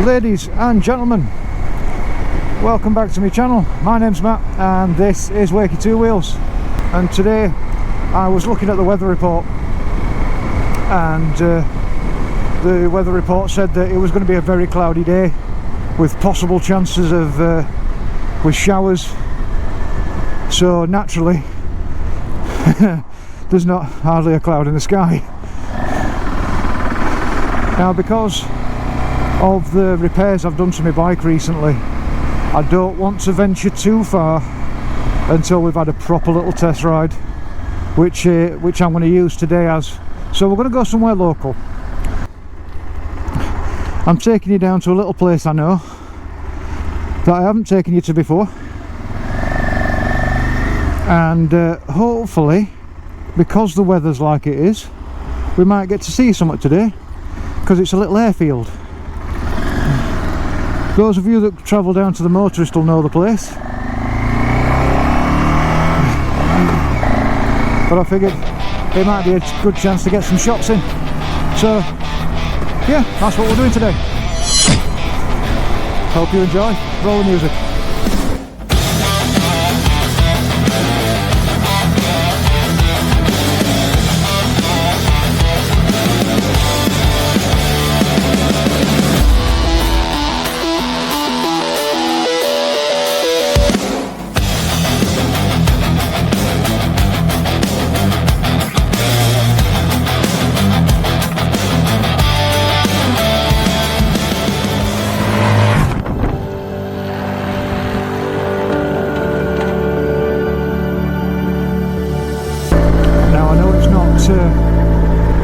Ladies and gentlemen, welcome back to my channel. My name's Matt and this is Wakey Two Wheels, and today I was looking at the weather report, and the weather report said that it was going to be a very cloudy day with possible chances of with showers. So naturally there's not hardly a cloud in the sky. Now, because of the repairs I've done to my bike recently, I don't want to venture too far until we've had a proper little test ride, which I'm going to use today as. So we're going to go somewhere local. I'm taking you down to a little place I know that I haven't taken you to before, and hopefully, because the weather's like it is, we might get to see something today, because it's a little airfield. Those of you that travel down to the motorist will know the place, but I figured it might be a good chance to get some shots in. So yeah, that's what we're doing today. Hope you enjoy. Roll the music.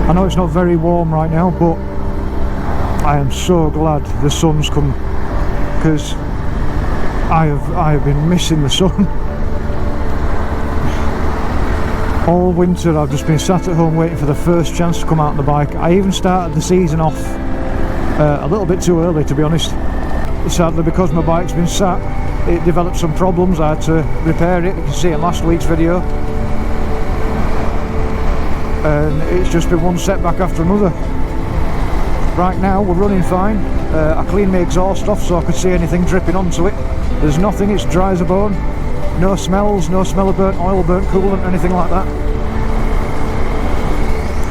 I know it's not very warm right now, but I am so glad the sun's come, because I have been missing the sun. All winter I've just been sat at home waiting for the first chance to come out on the bike. I even started the season off a little bit too early, to be honest. Sadly, because my bike's been sat, it developed some problems. I had to repair it. You can see it in last week's video. And it's just been one setback after another. Right now we're running fine. I cleaned my exhaust off so I could see anything dripping onto it. There's nothing, it's dry as a bone. No smells, no smell of burnt oil, burnt coolant, anything like that.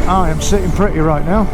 I am sitting pretty right now.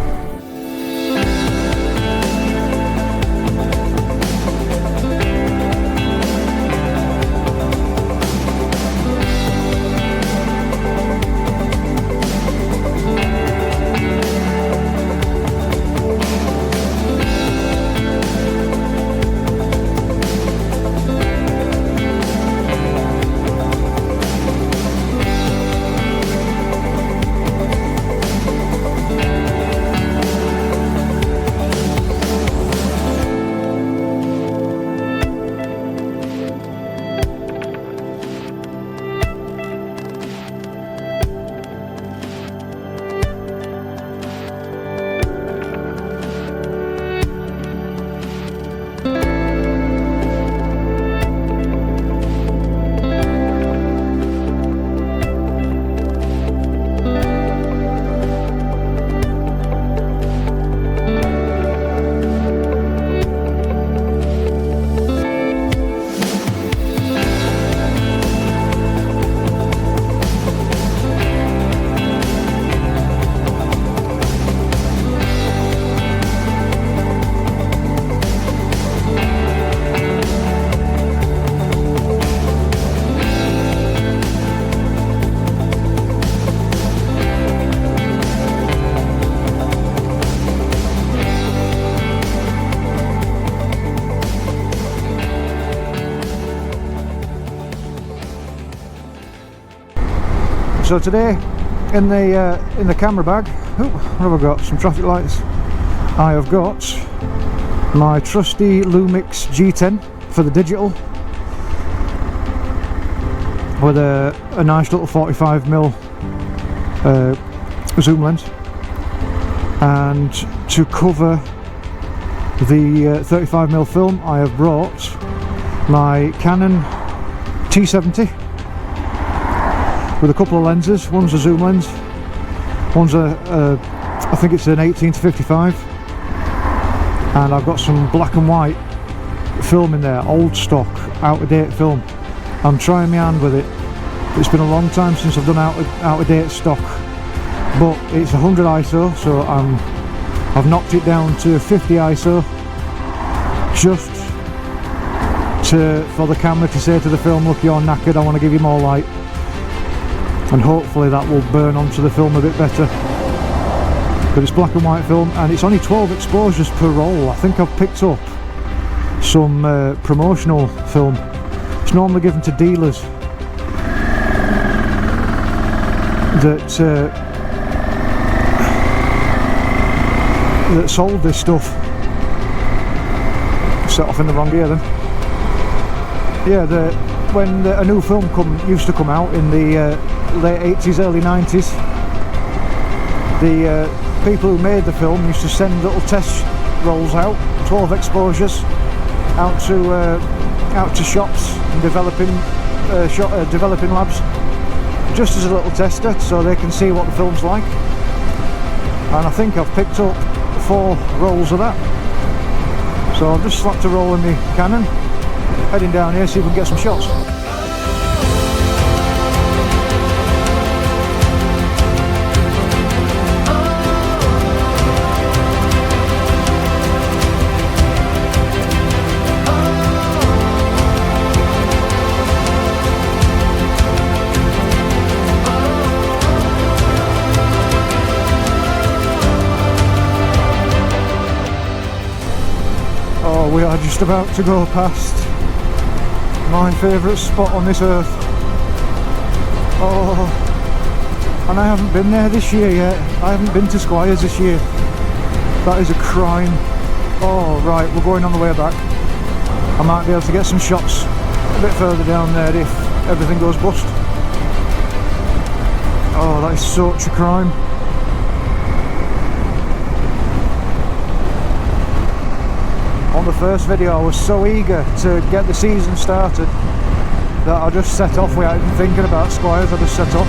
So today, in the camera bag, what have I got? Some traffic lights. I have got my trusty Lumix G10 for the digital, with a nice little 45mm zoom lens, and to cover the 35mm film I have brought my Canon T70 with a couple of lenses. One's a zoom lens, one's I think it's an 18-55, and I've got some black and white film in there, old stock, out of date film. I'm trying my hand with it. It's been a long time since I've done out of date stock, but it's 100 ISO, so I've knocked it down to 50 ISO just for the camera to say to the film, look, you're knackered, I want to give you more light, and hopefully that will burn onto the film a bit better. But it's black and white film, and it's only 12 exposures per roll. I think I've picked up some promotional film. It's normally given to dealers that sold this stuff. Set off in the wrong gear then. Yeah, when a new film used to come out in the late 80s, early 90s, the people who made the film used to send little test rolls out, 12 exposures, out to shops and developing labs, just as a little tester, so they can see what the film's like. And I think I've picked up 4 rolls of that. So I've just slapped a roll in my Canon, heading down here, see if we can get some shots. We are just about to go past my favourite spot on this earth. Oh, and I haven't been there this year yet. I haven't been to Squires this year. That is a crime. Oh right, we're going on the way back. I might be able to get some shots a bit further down there if everything goes bust. Oh, that is such a crime. On the first video I was so eager to get the season started that I just set off without even thinking about Squires. I just set off.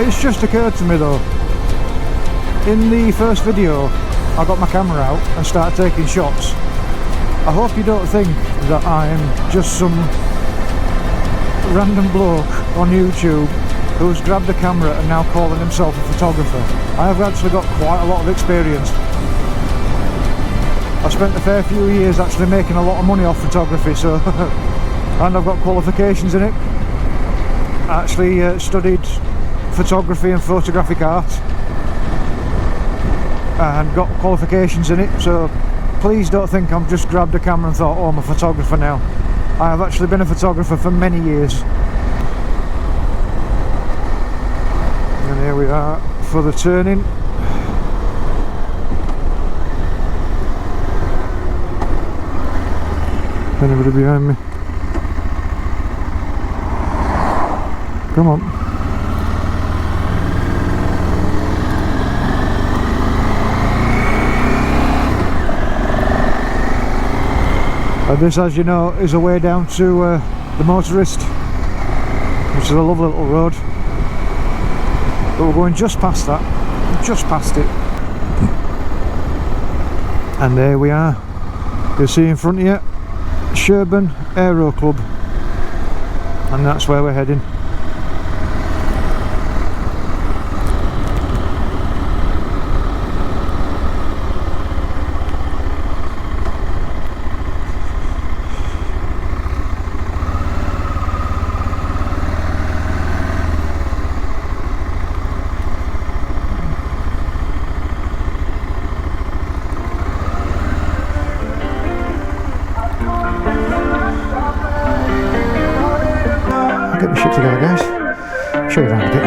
It's just occurred to me though, in the first video I got my camera out and started taking shots. I hope you don't think that I'm just some random bloke on YouTube who's grabbed a camera and now calling himself a photographer. I have actually got quite a lot of experience. I spent a fair few years actually making a lot of money off photography, so and I've got qualifications in it. I actually studied photography and photographic art and got qualifications in it, so please don't think I've just grabbed a camera and thought, oh, I'm a photographer now. I have actually been a photographer for many years. And here we are for the turning. Anybody behind me? Come on. And this, as you know, is a way down to the Motorist, which is a lovely little road. But we're going just past that, just past it. And there we are. You'll see in front of you Sherburn Aero Club, and that's where we're heading. Get my shit together, guys. Show you around a bit.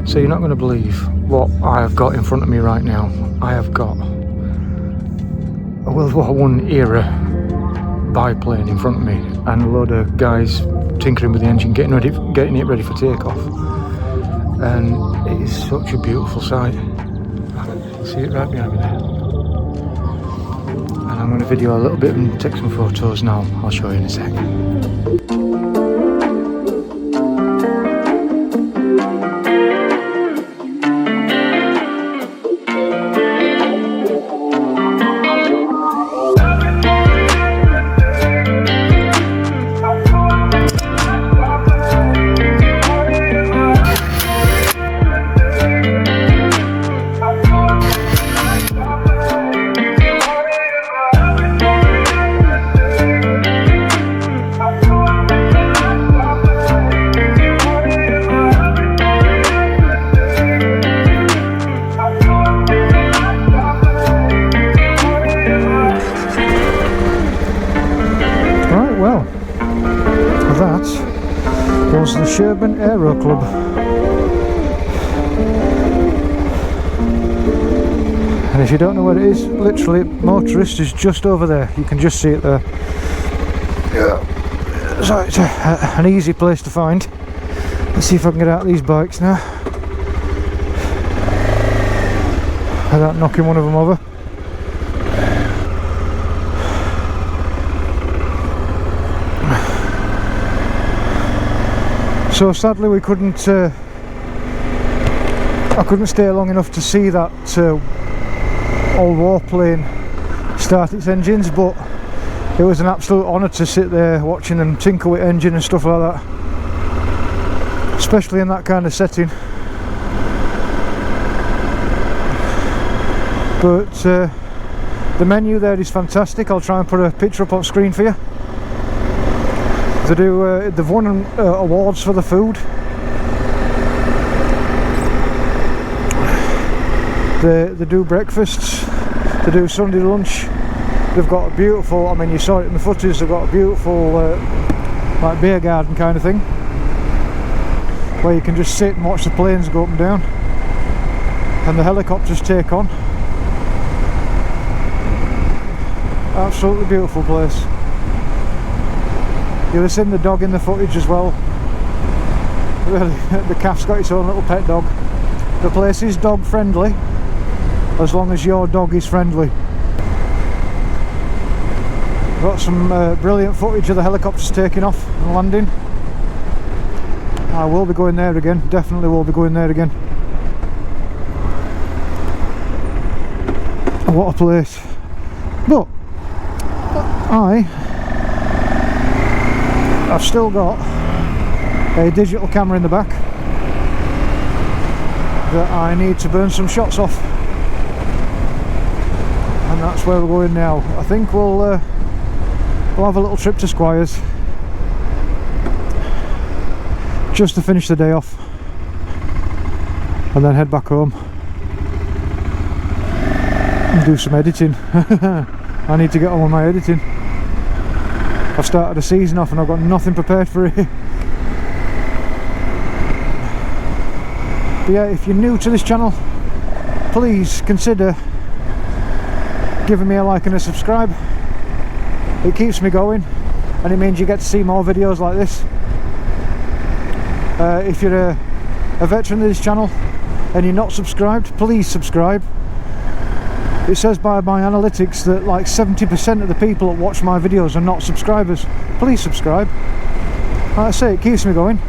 So you're not going to believe what I have got in front of me right now. I have got a World War I era biplane in front of me, and a load of guys tinkering with the engine, getting it ready for takeoff. And it is such a beautiful sight. See it right behind me there. And I'm going to video a little bit and take some photos now. I'll show you in a sec. Was the Sherburn Aero Club. And if you don't know where it is, literally Motorist is just over there. You can just see it there. So it's an easy place to find. Let's see if I can get out of these bikes now without knocking one of them over. So sadly we couldn't I couldn't stay long enough to see that old warplane start its engines, but it was an absolute honour to sit there watching them tinker with engine and stuff like that, especially in that kind of setting. But the menu there is fantastic. I'll try and put a picture up on screen for you. They've won awards for the food. They do breakfasts, they do Sunday lunch. They've got a beautiful, I mean you saw it in the footage, they've got a beautiful like beer garden kind of thing, where you can just sit and watch the planes go up and down and the helicopters take on. Absolutely beautiful place. You'll have seen the dog in the footage as well. Really, the calf's got its own little pet dog. The place is dog friendly, as long as your dog is friendly. Got some brilliant footage of the helicopters taking off and landing. I will be going there again, definitely will be going there again. What a place. But I've still got a digital camera in the back that I need to burn some shots off, and that's where we're going now. I think we'll have a little trip to Squires just to finish the day off and then head back home and do some editing. I need to get on with my editing. I've started the season off and I've got nothing prepared for it. But yeah, if you're new to this channel, please consider giving me a like and a subscribe. It keeps me going and it means you get to see more videos like this. If you're a veteran of this channel and you're not subscribed, please subscribe. It says by my analytics that like 70% of the people that watch my videos are not subscribers. Please subscribe. Like I say, it keeps me going.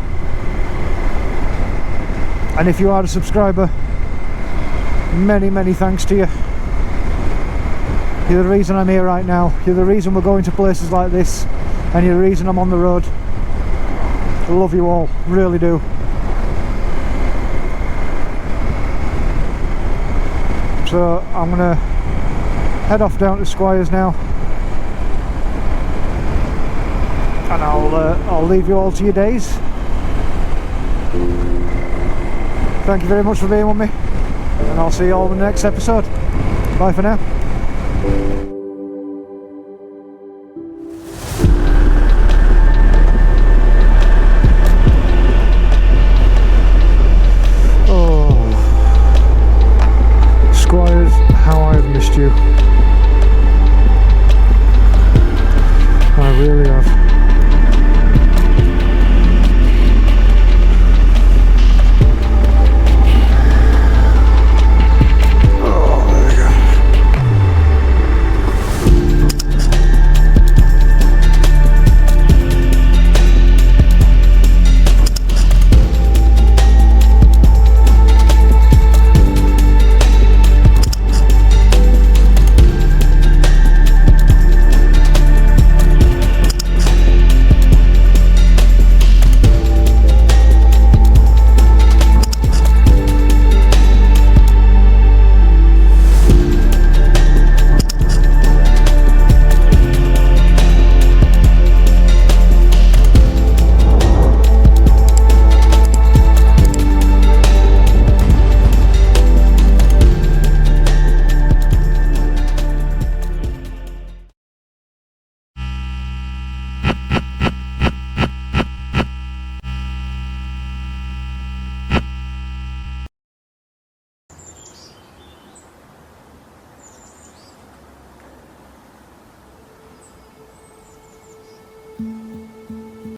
And if you are a subscriber, many thanks to you. You're the reason I'm here right now. You're the reason we're going to places like this, and you're the reason I'm on the road. I love you all, really do. So I'm gonna head off down to Squires now, and I'll leave you all to your days. Thank you very much for being with me, and I'll see you all in the next episode. Bye for now. Oh, Squires, how I've missed you.